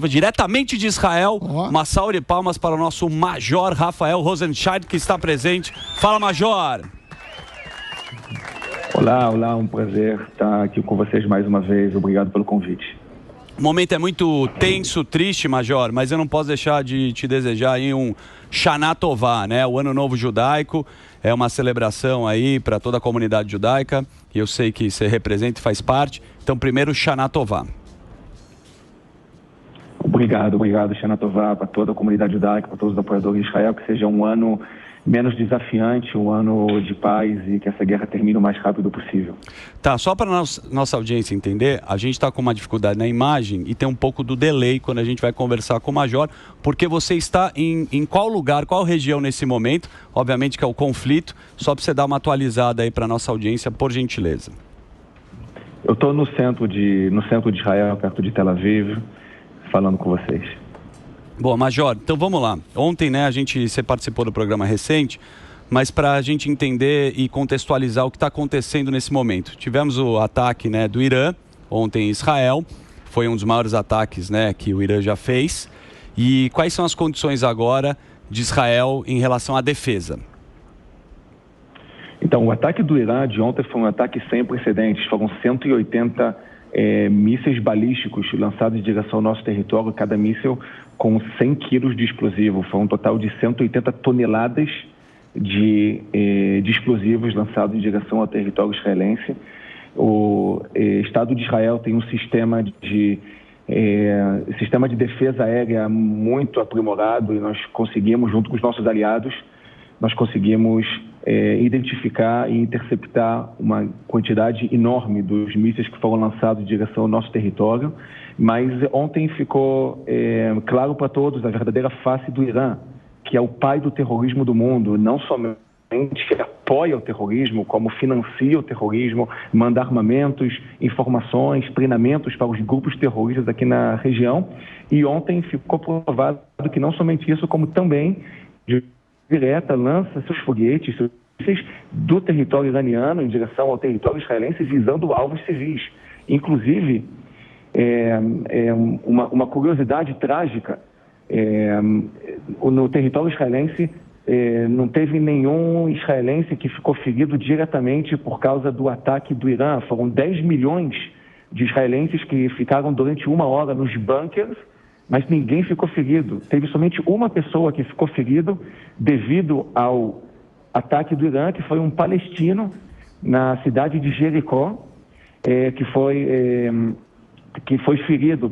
Diretamente de Israel, uma salva de palmas para o nosso Major Rafael Rosenscheid, que está presente. Fala, Major! Olá, um prazer estar aqui com vocês mais uma vez. Obrigado pelo convite. O momento é muito tenso, triste, Major, mas eu não posso deixar de te desejar aí um Shana Tová, né? O Ano Novo Judaico é uma celebração aí para toda a comunidade judaica, e eu sei que você representa e faz parte. Então, primeiro, Shana Tová. Obrigado, Shana Tová, para toda a comunidade judaica, para todos os apoiadores de Israel, que seja um ano menos desafiante, um ano de paz e que essa guerra termine o mais rápido possível. Tá, só para nossa audiência entender, a gente está com uma dificuldade na imagem e tem um pouco do delay quando a gente vai conversar com o Major, porque você está em qual lugar, qual região nesse momento? Obviamente que é o conflito, só para você dar uma atualizada aí para nossa audiência, por gentileza. Eu estou no centro de Israel, perto de Tel Aviv, falando com vocês. Bom, Major, então vamos lá. Ontem, né, você participou do programa recente, mas para a gente entender e contextualizar o que está acontecendo nesse momento. Tivemos o ataque, né, do Irã, ontem em Israel, foi um dos maiores ataques, né, que o Irã já fez. E quais são as condições agora de Israel em relação à defesa? Então, o ataque do Irã de ontem foi um ataque sem precedentes. Foram 180 mísseis balísticos lançados em direção ao nosso território, cada míssil com 100 quilos de explosivo. Foi um total de 180 toneladas de explosivos lançados em direção ao território israelense. O Estado de Israel tem um sistema de defesa aérea muito aprimorado e nós conseguimos, junto com os nossos aliados, identificar e interceptar uma quantidade enorme dos mísseis que foram lançados em direção ao nosso território. Mas ontem ficou claro para todos a verdadeira face do Irã, que é o pai do terrorismo do mundo, não somente apoia o terrorismo, como financia o terrorismo, manda armamentos, informações, treinamentos para os grupos terroristas aqui na região. E ontem ficou provado que não somente isso, como também direta lança seus foguetes, seus mísseis do território iraniano em direção ao território israelense, visando alvos civis. Inclusive, uma curiosidade trágica, no território israelense não teve nenhum israelense que ficou ferido diretamente por causa do ataque do Irã. Foram 10 milhões de israelenses que ficaram durante 1 hora nos bunkers, mas ninguém ficou ferido. Teve somente uma pessoa que ficou ferido devido ao ataque do Irã, que foi um palestino na cidade de Jericó, que foi ferido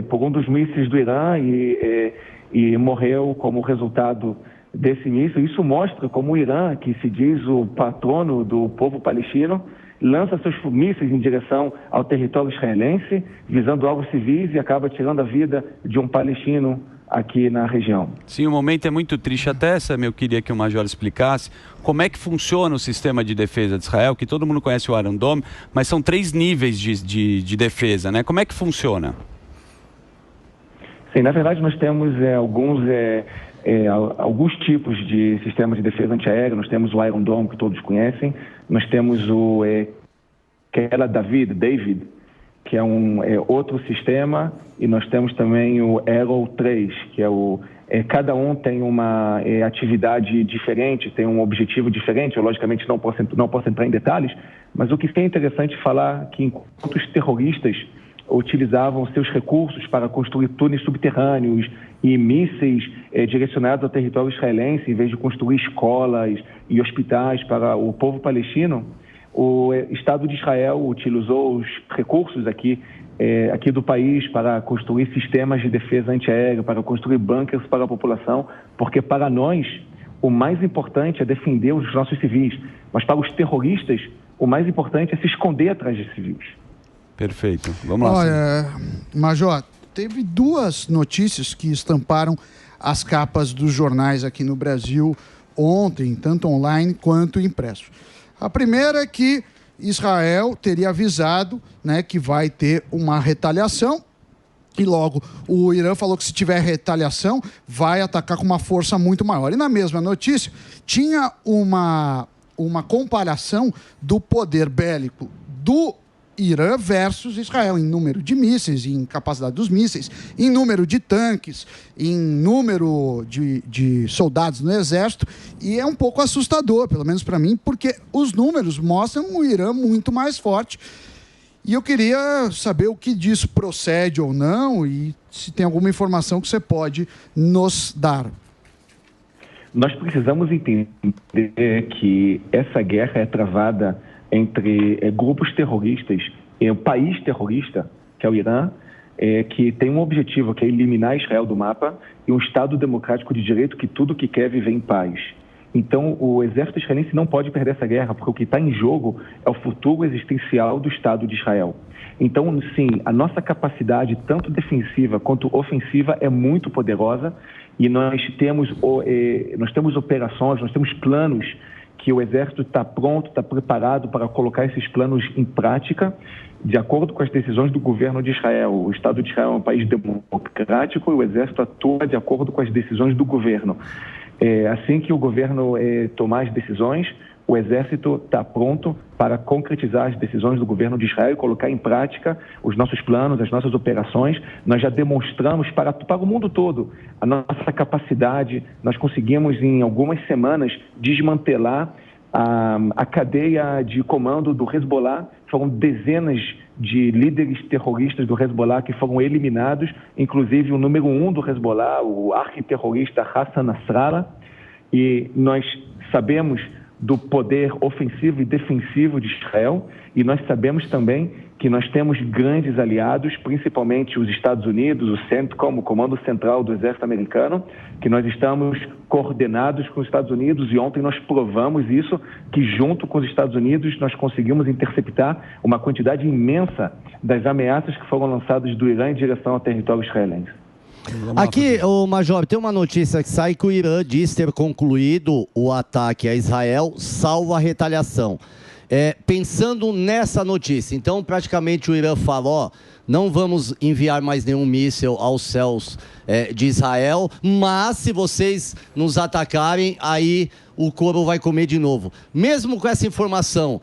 por um dos mísseis do Irã e morreu como resultado desse míssil. Isso mostra como o Irã, que se diz o patrono do povo palestino, lança seus mísseis em direção ao território israelense, visando alvos civis, e acaba tirando a vida de um palestino aqui na região. Sim, o momento é muito triste. Até eu queria que o Major explicasse como é que funciona o sistema de defesa de Israel, que todo mundo conhece o Iron Dome, mas são 3 níveis de defesa, né? Como é que funciona? Sim, na verdade nós temos alguns tipos de sistemas de defesa antiaérea. Nós temos o Iron Dome, que todos conhecem. Nós temos o David, que é outro sistema, e nós temos também o Arrow 3, que cada um tem uma atividade diferente, tem um objetivo diferente. Eu, logicamente, não posso entrar em detalhes, mas o que é interessante falar que enquanto os terroristas utilizavam seus recursos para construir túneis subterrâneos e mísseis direcionados ao território israelense, em vez de construir escolas e hospitais para o povo palestino, o Estado de Israel utilizou os recursos aqui do país para construir sistemas de defesa antiaérea, para construir bunkers para a população, porque para nós o mais importante é defender os nossos civis, mas para os terroristas o mais importante é se esconder atrás de civis. Perfeito. Vamos lá. Olha, Major, teve 2 notícias que estamparam as capas dos jornais aqui no Brasil ontem, tanto online quanto impresso. A primeira é que Israel teria avisado, né, que vai ter uma retaliação, e logo o Irã falou que se tiver retaliação vai atacar com uma força muito maior. E na mesma notícia tinha uma comparação do poder bélico do Irã versus Israel, em número de mísseis, em capacidade dos mísseis, em número de tanques, em número de soldados no exército, e é um pouco assustador, pelo menos para mim, porque os números mostram o Irã muito mais forte. E eu queria saber o que disso procede ou não, e se tem alguma informação que você pode nos dar. Nós precisamos entender que essa guerra é travada entre grupos terroristas e um país terrorista, que é o Irã, que tem um objetivo, que é eliminar Israel do mapa, e um Estado democrático de direito que tudo que quer é viver em paz. Então, o exército israelense não pode perder essa guerra, porque o que está em jogo é o futuro existencial do Estado de Israel. Então, sim, a nossa capacidade, tanto defensiva quanto ofensiva, é muito poderosa, e nós temos operações, nós temos planos que o exército está pronto, está preparado para colocar esses planos em prática, de acordo com as decisões do governo de Israel. O Estado de Israel é um país democrático e o exército atua de acordo com as decisões do governo. Assim que o governo tomar as decisões, o exército está pronto para concretizar as decisões do governo de Israel e colocar em prática os nossos planos, as nossas operações. Nós já demonstramos para o mundo todo a nossa capacidade. Nós conseguimos, em algumas semanas, desmantelar a cadeia de comando do Hezbollah. Foram dezenas de líderes terroristas do Hezbollah que foram eliminados, inclusive o número 1 do Hezbollah, o arquiterrorista Hassan Nasrallah, e nós sabemos do poder ofensivo e defensivo de Israel, e nós sabemos também que nós temos grandes aliados, principalmente os Estados Unidos, o CENTCOM, o Comando Central do Exército Americano, que nós estamos coordenados com os Estados Unidos, e ontem nós provamos isso, que junto com os Estados Unidos nós conseguimos interceptar uma quantidade imensa das ameaças que foram lançadas do Irã em direção ao território israelense. Aqui, o Major, tem uma notícia que sai que o Irã diz ter concluído o ataque a Israel, salvo a retaliação. Pensando nessa notícia, então praticamente o Irã falou, não vamos enviar mais nenhum míssil aos céus de Israel, mas se vocês nos atacarem, aí o couro vai comer de novo. Mesmo com essa informação,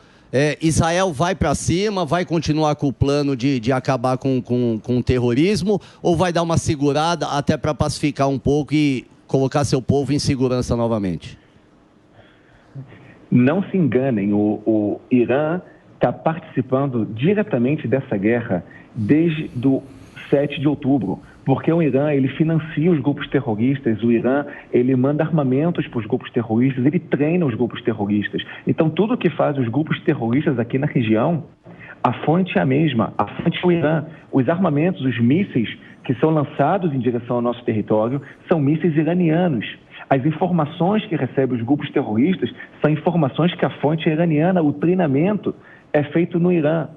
Israel vai para cima, vai continuar com o plano de acabar com o terrorismo, ou vai dar uma segurada até para pacificar um pouco e colocar seu povo em segurança novamente? Não se enganem, o Irã está participando diretamente dessa guerra desde o 7 de outubro, porque o Irã, ele financia os grupos terroristas, o Irã, ele manda armamentos para os grupos terroristas, ele treina os grupos terroristas. Então, tudo que faz os grupos terroristas aqui na região, a fonte é a mesma, a fonte é o Irã. Os armamentos, os mísseis que são lançados em direção ao nosso território são mísseis iranianos. As informações que recebem os grupos terroristas são informações que a fonte é iraniana, o treinamento é feito no Irã.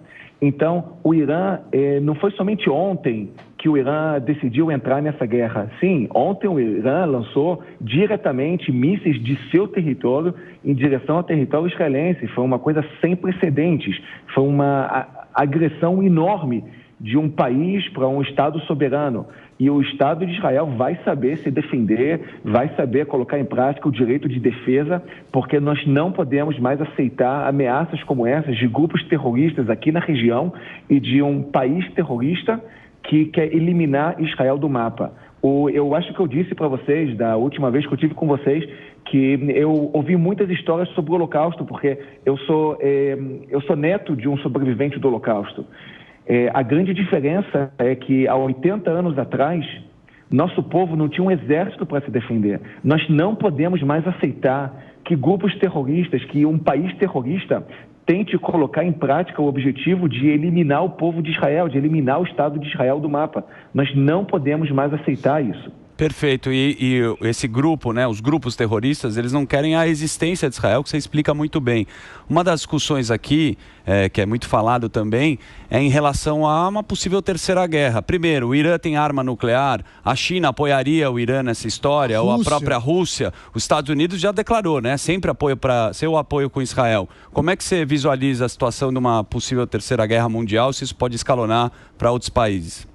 Então, o Irã, não foi somente ontem que o Irã decidiu entrar nessa guerra. Sim, ontem o Irã lançou diretamente mísseis de seu território em direção ao território israelense. Foi uma coisa sem precedentes, foi uma agressão enorme de um país para um Estado soberano. E o Estado de Israel vai saber se defender, vai saber colocar em prática o direito de defesa, porque nós não podemos mais aceitar ameaças como essas de grupos terroristas aqui na região e de um país terrorista que quer eliminar Israel do mapa. Eu acho que eu disse para vocês, da última vez que eu estive com vocês, que eu ouvi muitas histórias sobre o Holocausto, porque eu sou neto de um sobrevivente do Holocausto. A grande diferença é que há 80 anos atrás, nosso povo não tinha um exército para se defender. Nós não podemos mais aceitar que grupos terroristas, que um país terrorista tente colocar em prática o objetivo de eliminar o povo de Israel, de eliminar o Estado de Israel do mapa. Nós não podemos mais aceitar isso. Perfeito. E esse grupo, né, os grupos terroristas, eles não querem a existência de Israel, que você explica muito bem. Uma das discussões aqui, que é muito falado também, é em relação a uma possível terceira guerra. Primeiro, o Irã tem arma nuclear, a China apoiaria o Irã nessa história, ou a própria Rússia. Os Estados Unidos já declarou, né, sempre apoio para seu apoio com Israel. Como é que você visualiza a situação de uma possível terceira guerra mundial, se isso pode escalonar para outros países?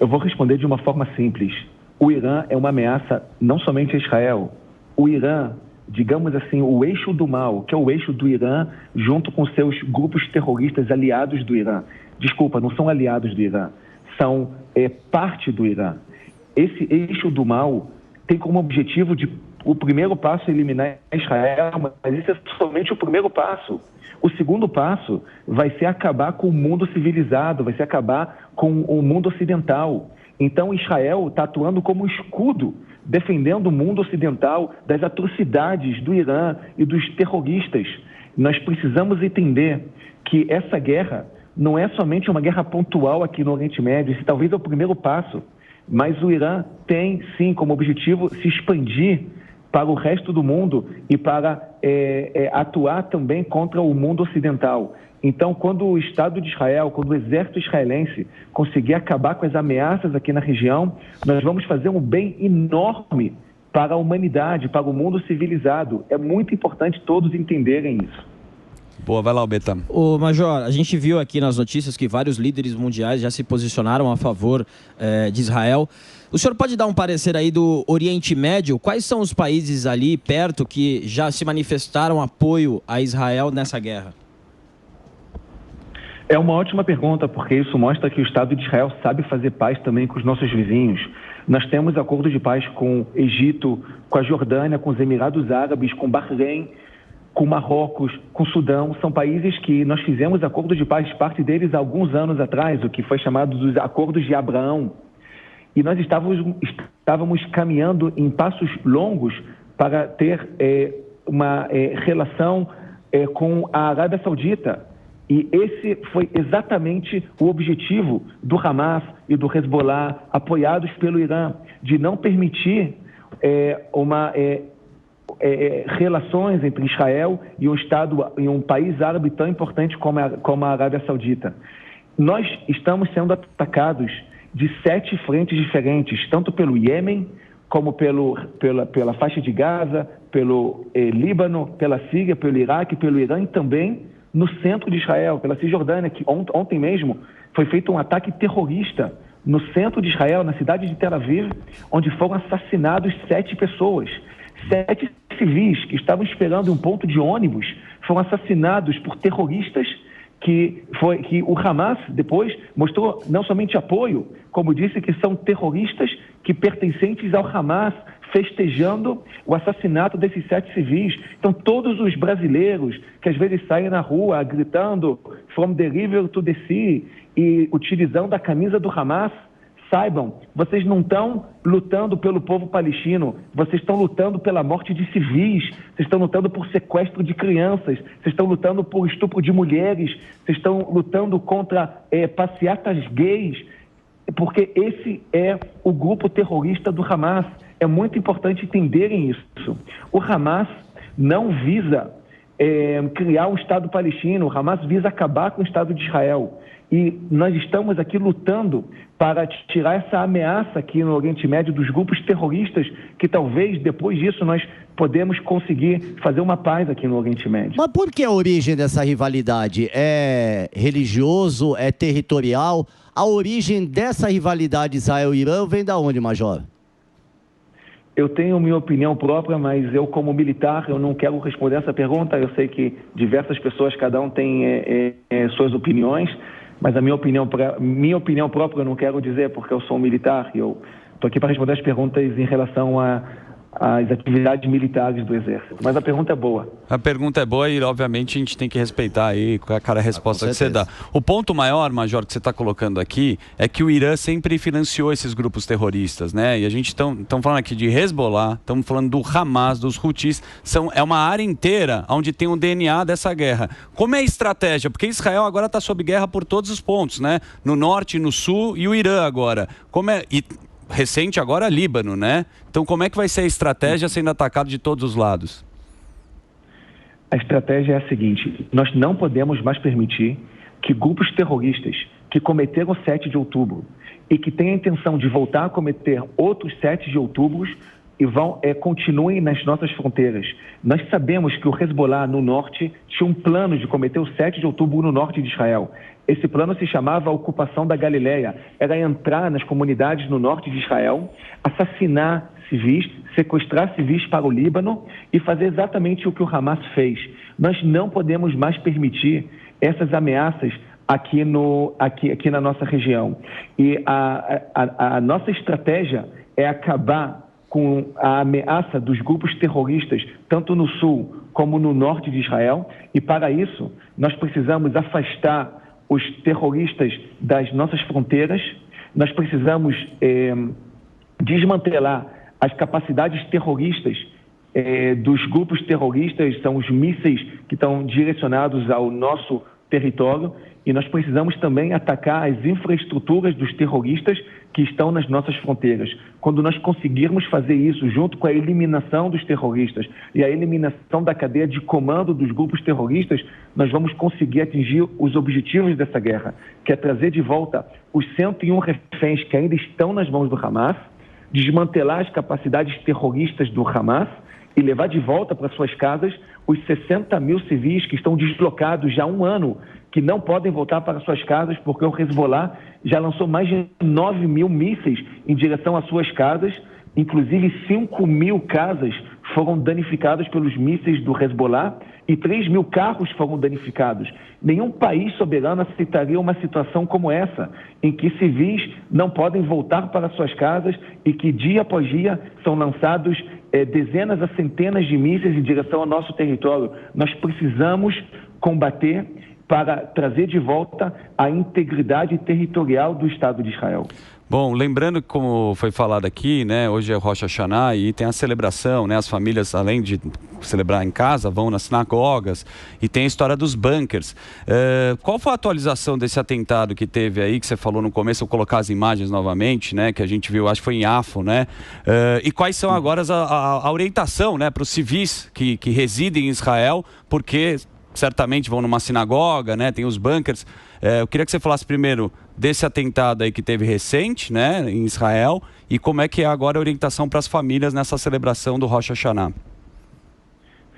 Eu vou responder de uma forma simples. O Irã é uma ameaça não somente a Israel. O Irã digamos assim, o eixo do mal, que é o eixo do Irã, junto com seus grupos terroristas aliados do Irã. Desculpa, não são aliados do Irã, são parte do Irã. Esse eixo do mal tem como objetivo o primeiro passo é eliminar Israel, mas isso é somente o primeiro passo. O segundo passo vai ser acabar com o mundo civilizado, vai ser acabar com o mundo ocidental. Então Israel está atuando como escudo, defendendo o mundo ocidental das atrocidades do Irã e dos terroristas. Nós precisamos entender que essa guerra não é somente uma guerra pontual aqui no Oriente Médio, esse talvez é o primeiro passo, mas o Irã tem sim como objetivo se expandir para o resto do mundo e para atuar também contra o mundo ocidental. Então, quando o Estado de Israel, quando o exército israelense conseguir acabar com as ameaças aqui na região, nós vamos fazer um bem enorme para a humanidade, para o mundo civilizado. É muito importante todos entenderem isso. Boa, vai lá, Albeta. Ô, Major, a gente viu aqui nas notícias que vários líderes mundiais já se posicionaram a favor de Israel. O senhor pode dar um parecer aí do Oriente Médio? Quais são os países ali perto que já se manifestaram apoio a Israel nessa guerra? É uma ótima pergunta, porque isso mostra que o Estado de Israel sabe fazer paz também com os nossos vizinhos. Nós temos acordos de paz com o Egito, com a Jordânia, com os Emirados Árabes, com Bahrein, com Marrocos, com Sudão. São países que nós fizemos acordos de paz, parte deles há alguns anos atrás, o que foi chamado dos Acordos de Abraão. E nós estávamos caminhando em passos longos para ter uma relação com a Arábia Saudita. E esse foi exatamente o objetivo do Hamas e do Hezbollah, apoiados pelo Irã, de não permitir relações entre Israel e um país árabe tão importante como a Arábia Saudita. Nós estamos sendo atacados de 7 frentes diferentes, tanto pelo Iêmen, como pela faixa de Gaza, pelo Líbano, pela Síria, pelo Iraque, pelo Irã e também no centro de Israel, pela Cisjordânia, que ontem mesmo foi feito um ataque terrorista no centro de Israel, na cidade de Tel Aviv, onde foram assassinados 7 pessoas. 7 civis que estavam esperando em um ponto de ônibus foram assassinados por terroristas que o Hamas depois mostrou não somente apoio, como disse que são terroristas que pertencentes ao Hamas, festejando o assassinato desses 7 civis. Então, todos os brasileiros que às vezes saem na rua gritando "From the river to the sea" e utilizando a camisa do Hamas, saibam, vocês não estão lutando pelo povo palestino, vocês estão lutando pela morte de civis, vocês estão lutando por sequestro de crianças, vocês estão lutando por estupro de mulheres, vocês estão lutando contra passeatas gays, porque esse é o grupo terrorista do Hamas. É muito importante entenderem isso. O Hamas não visa criar um Estado palestino, o Hamas visa acabar com o Estado de Israel. E nós estamos aqui lutando para tirar essa ameaça aqui no Oriente Médio dos grupos terroristas, que talvez depois disso nós podemos conseguir fazer uma paz aqui no Oriente Médio. Mas por que a origem dessa rivalidade? É religioso? É territorial? A origem dessa rivalidade Israel-Irã vem da onde, Major? Eu tenho minha opinião própria, mas eu, como militar, eu não quero responder essa pergunta. Eu sei que diversas pessoas, cada um tem suas opiniões, mas a minha opinião própria eu não quero dizer, porque eu sou um militar e eu estou aqui para responder as perguntas em relação às atividades militares do Exército. Mas a pergunta é boa. A pergunta é boa e, obviamente, a gente tem que respeitar aí a resposta que você dá. O ponto maior, Major, que você está colocando aqui, é que o Irã sempre financiou esses grupos terroristas, né? E a gente estamos falando aqui de Hezbollah, estamos falando do Hamas, dos Houthis, é uma área inteira onde tem um DNA dessa guerra. Como é a estratégia? Porque Israel agora está sob guerra por todos os pontos, né? No norte, no sul e o Irã agora. Recente agora Líbano, né? Então como é que vai ser a estratégia sendo atacado de todos os lados? A estratégia é a seguinte: nós não podemos mais permitir que grupos terroristas que cometeram o 7 de outubro e que têm a intenção de voltar a cometer outros 7 de outubro e continuem nas nossas fronteiras. Nós sabemos que o Hezbollah no norte tinha um plano de cometer o 7 de outubro no norte de Israel. Esse plano se chamava Ocupação da Galileia. Era entrar nas comunidades no norte de Israel, assassinar civis, sequestrar civis para o Líbano e fazer exatamente o que o Hamas fez. Nós não podemos mais permitir essas ameaças aqui na nossa região. E a nossa estratégia é acabar com a ameaça dos grupos terroristas, tanto no sul como no norte de Israel, e para isso nós precisamos afastar os terroristas das nossas fronteiras, nós precisamos desmantelar as capacidades terroristas dos grupos terroristas, são os mísseis que estão direcionados ao nosso território, e nós precisamos também atacar as infraestruturas dos terroristas que estão nas nossas fronteiras. Quando nós conseguirmos fazer isso junto com a eliminação dos terroristas e a eliminação da cadeia de comando dos grupos terroristas, nós vamos conseguir atingir os objetivos dessa guerra, que é trazer de volta os 101 reféns que ainda estão nas mãos do Hamas, desmantelar as capacidades terroristas do Hamas e levar de volta para suas casas os 60 mil civis que estão deslocados já há um ano, que não podem voltar para suas casas porque o Hezbollah já lançou mais de 9 mil mísseis em direção às suas casas, inclusive 5 mil casas foram danificadas pelos mísseis do Hezbollah e 3 mil carros foram danificados. Nenhum país soberano aceitaria uma situação como essa, em que civis não podem voltar para suas casas e que dia após dia são lançados dezenas a centenas de mísseis em direção ao nosso território. Nós precisamos combater para trazer de volta a integridade territorial do Estado de Israel. Bom, lembrando que, como foi falado aqui, né, hoje é Rosh Hashanah e tem a celebração, né, as famílias, além de celebrar em casa, vão nas sinagogas e tem a história dos bunkers. Qual foi a atualização desse atentado que teve aí, que você falou no começo, eu vou colocar as imagens novamente, né, que a gente viu, acho que foi em Yafo, né, e quais são agora a orientação, né, para os civis que residem em Israel, porque certamente vão numa sinagoga, né, tem os bunkers. Eu queria que você falasse primeiro desse atentado aí que teve recente, né, em Israel, e como é que é agora a orientação para as famílias nessa celebração do Rosh Hashanah.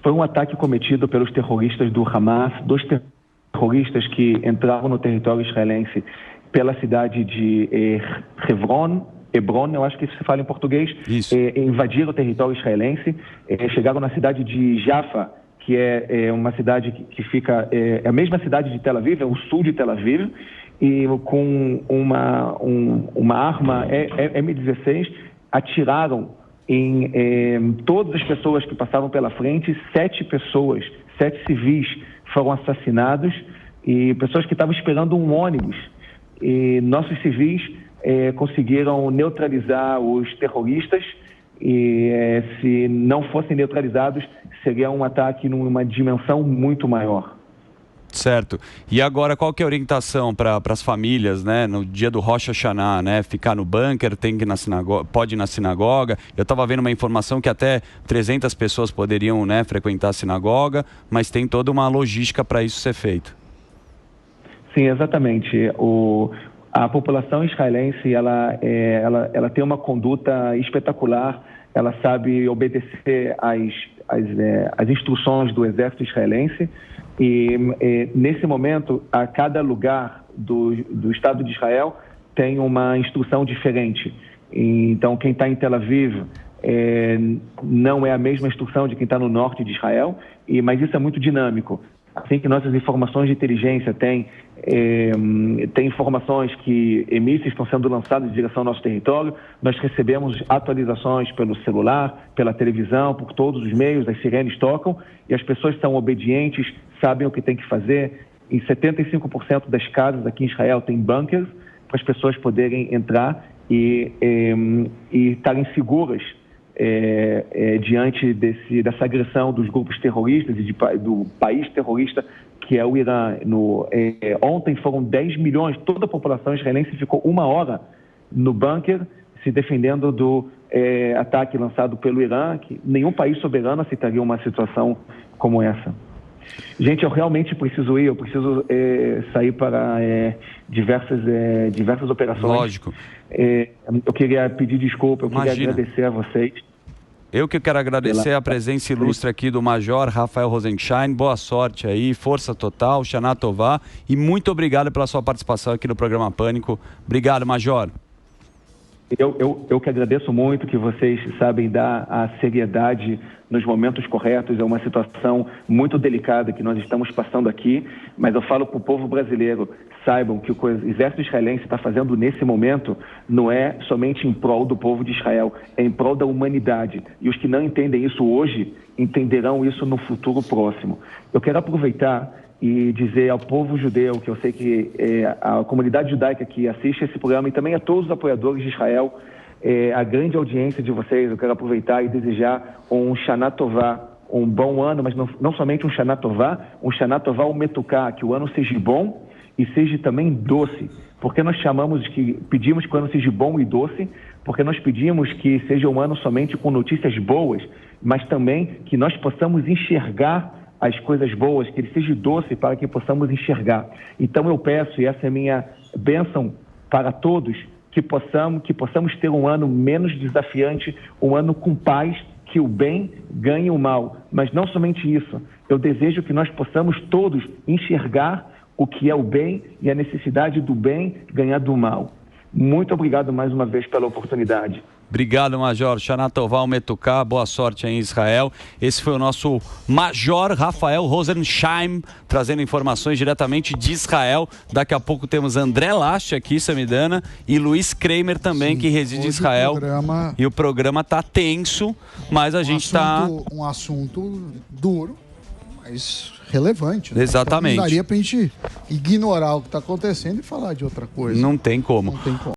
Foi um ataque cometido pelos terroristas do Hamas, 2 terroristas que entraram no território israelense pela cidade de Hebron, eu acho que isso se fala em português, invadiram o território israelense, chegaram na cidade de Jaffa, que é uma cidade que fica, é a mesma cidade de Tel Aviv, é o sul de Tel Aviv, e com uma arma M16 atiraram em todas as pessoas que passavam pela frente. 7 civis foram assassinados e pessoas que estavam esperando um ônibus. E nossos civis conseguiram neutralizar os terroristas e se não fossem neutralizados, seria um ataque numa dimensão muito maior. Certo. E agora, qual que é a orientação para as famílias, né, no dia do Rosh Hashanah, né, ficar no bunker, tem que ir na sinagoga, pode ir na sinagoga? Eu estava vendo uma informação que até 300 pessoas poderiam, né, frequentar a sinagoga, mas tem toda uma logística para isso ser feito. Sim, exatamente. A população israelense, ela tem uma conduta espetacular, ela sabe obedecer às instruções do exército israelense e nesse momento, a cada lugar do Estado de Israel tem uma instrução diferente. Então, quem está em Tel Aviv não é a mesma instrução de quem está no norte de Israel, mas isso é muito dinâmico. Assim que nossas informações de inteligência têm informações que mísseis estão sendo lançados em direção ao nosso território, nós recebemos atualizações pelo celular, pela televisão, por todos os meios, as sirenes tocam e as pessoas são obedientes, sabem o que tem que fazer. Em 75% das casas aqui em Israel tem bunkers para as pessoas poderem entrar e estarem seguras diante dessa agressão dos grupos terroristas e do país terrorista que é o Irã. Ontem foram 10 milhões, toda a população israelense ficou 1 hora no bunker se defendendo do ataque lançado pelo Irã, que nenhum país soberano aceitaria uma situação como essa. Gente, eu realmente preciso ir, eu preciso sair para diversas operações. Lógico. Eu queria pedir desculpa, eu queria agradecer a vocês. Eu que quero agradecer a presença ilustre aqui do Major Rafael Rosensheim. Boa sorte aí, força total, Shana Tová. E muito obrigado pela sua participação aqui no programa Pânico. Obrigado, Major. Eu que agradeço muito que vocês sabem dar a seriedade nos momentos corretos. É uma situação muito delicada que nós estamos passando aqui, mas eu falo para o povo brasileiro, saibam que o que o exército israelense está fazendo nesse momento não é somente em prol do povo de Israel, é em prol da humanidade. E os que não entendem isso hoje, entenderão isso no futuro próximo. Eu quero aproveitar e dizer ao povo judeu, que eu sei que a comunidade judaica que assiste esse programa e também a todos os apoiadores de Israel, a grande audiência de vocês, eu quero aproveitar e desejar um Shana Tová, um bom ano, mas não somente um Shana Tová Umetuká, que o ano seja bom e seja também doce, porque nós pedimos que o ano seja bom e doce, porque nós pedimos que seja um ano somente com notícias boas, mas também que nós possamos enxergar as coisas boas, que ele seja doce para que possamos enxergar. Então eu peço, e essa é a minha bênção para todos, que possamos ter um ano menos desafiante, um ano com paz, que o bem ganhe o mal. Mas não somente isso, eu desejo que nós possamos todos enxergar o que é o bem e a necessidade do bem ganhar do mal. Muito obrigado mais uma vez pela oportunidade. Obrigado, Major. Shana Tová Umetuká, boa sorte aí em Israel. Esse foi o nosso Major Rafael Rosensheim, trazendo informações diretamente de Israel. Daqui a pouco temos André Lache aqui, Samidana, e Luiz Kramer também, sim, que reside em Israel. E o programa tá tenso, mas a gente está... Um assunto duro, mas relevante. Né? Exatamente. Não daria pra gente ignorar o que está acontecendo e falar de outra coisa. Não tem como. Não tem como.